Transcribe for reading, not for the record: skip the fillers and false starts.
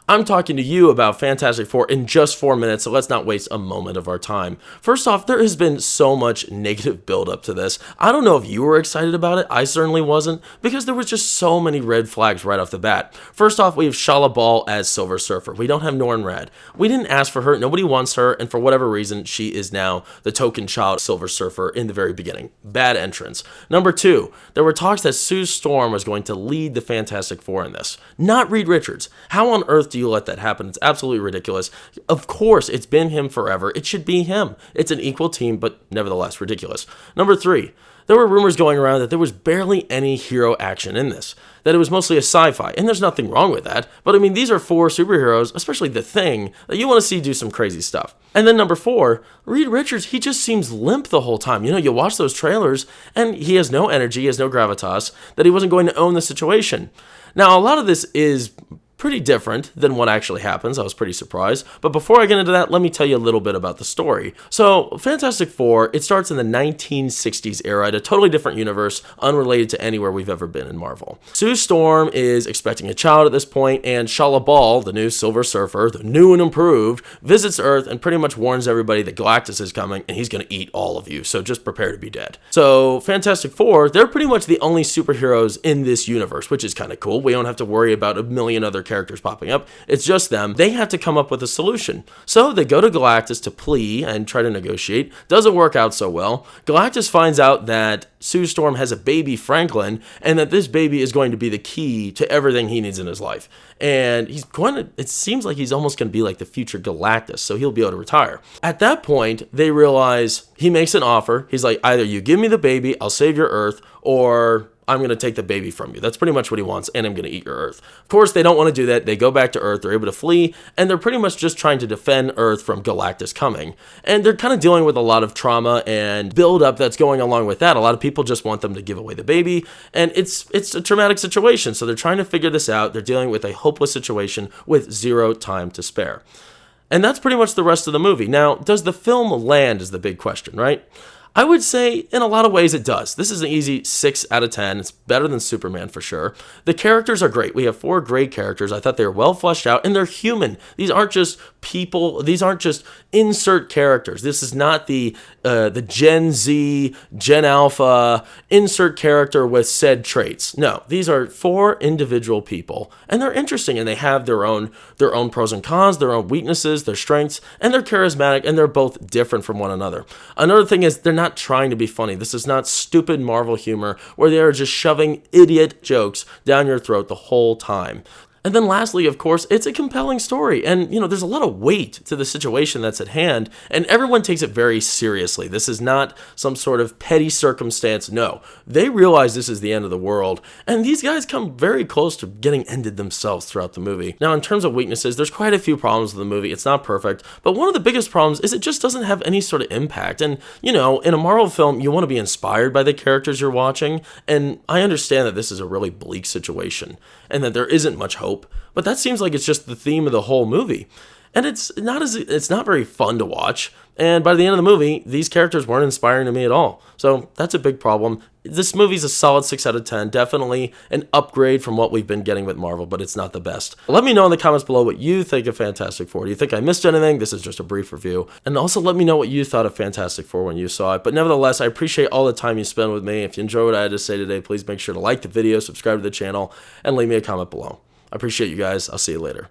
I'm talking to you about Fantastic Four in just 4 minutes, so let's not waste a moment of our time. First off, there has been so much negative buildup to this. I don't know if you were excited about it. I certainly wasn't, because there was just so many red flags right off the bat. First off, we have Shala Ball as Silver Surfer. We don't have Norrin Radd. We didn't ask for her. Nobody wants her, and for whatever reason, she is now the token child Silver Surfer in the very beginning. Bad entrance. Number 2, there were talks that Sue Storm was going to lead the Fantastic Four in this. Not Reed Richards. How on earth do you let that happen? It's absolutely ridiculous. Of course, it's been him forever. It should be him. It's an equal team, but nevertheless ridiculous. Number 3, there were rumors going around that there was barely any hero action in this, that it was mostly a sci-fi, and there's nothing wrong with that, but I mean, these are 4 superheroes, especially the Thing, that you want to see do some crazy stuff. And then number 4, Reed Richards, he just seems limp the whole time. You know, you watch those trailers, and he has no energy, he has no gravitas, that he wasn't going to own the situation. Now, a lot of this is pretty different than what actually happens. I was pretty surprised. But before I get into that, let me tell you a little bit about the story. So, Fantastic Four, it starts in the 1960s era at a totally different universe, unrelated to anywhere we've ever been in Marvel. Sue Storm is expecting a child at this point, and Shala Ball, the new Silver Surfer, the new and improved, visits Earth and pretty much warns everybody that Galactus is coming and he's going to eat all of you, so just prepare to be dead. So, Fantastic Four, they're pretty much the only superheroes in this universe, which is kind of cool. We don't have to worry about a million other characters popping up. It's just them. They have to come up with a solution. So they go to Galactus to plea and try to negotiate. Doesn't work out so well. Galactus finds out that Sue Storm has a baby, Franklin, and that this baby is going to be the key to everything he needs in his life. And it seems like he's almost going to be like the future Galactus, so he'll be able to retire. At that point, they realize he makes an offer. He's like, either you give me the baby, I'll save your Earth, or I'm going to take the baby from you. That's pretty much what he wants, and I'm going to eat your Earth. Of course, they don't want to do that. They go back to Earth. They're able to flee, and they're pretty much just trying to defend Earth from Galactus coming. And they're kind of dealing with a lot of trauma and buildup that's going along with that. A lot of people just want them to give away the baby, and it's a traumatic situation. So they're trying to figure this out. They're dealing with a hopeless situation with zero time to spare. And that's pretty much the rest of the movie. Now, does the film land is the big question, right? I would say in a lot of ways it does. This is an easy 6 out of 10. It's better than Superman for sure. The characters are great. We have 4 great characters. I thought they were well fleshed out, and they're human. These aren't just people. These aren't just insert characters. This is not the Gen Z, Gen Alpha insert character with said traits. No, these are 4 individual people, and they're interesting, and they have their own pros and cons, their own weaknesses, their strengths, and they're charismatic, and they're both different from one another. Another thing is they're not trying to be funny. This is not stupid Marvel humor where they are just shoving idiot jokes down your throat the whole time. And then lastly, of course, it's a compelling story. And, there's a lot of weight to the situation that's at hand, and everyone takes it very seriously. This is not some sort of petty circumstance. No, they realize this is the end of the world, and these guys come very close to getting ended themselves throughout the movie. Now, in terms of weaknesses, there's quite a few problems with the movie. It's not perfect, but one of the biggest problems is it just doesn't have any sort of impact. And, in a Marvel film, you want to be inspired by the characters you're watching, and I understand that this is a really bleak situation, and that there isn't much hope. But that seems like it's just the theme of the whole movie. And it's not very fun to watch. And by the end of the movie, these characters weren't inspiring to me at all. So that's a big problem. This movie's a solid 6 out of 10. Definitely an upgrade from what we've been getting with Marvel, but it's not the best. Let me know in the comments below what you think of Fantastic Four. Do you think I missed anything? This is just a brief review. And also let me know what you thought of Fantastic Four when you saw it. But nevertheless, I appreciate all the time you spend with me. If you enjoy what I had to say today, please make sure to like the video, subscribe to the channel, and leave me a comment below. I appreciate you guys. I'll see you later.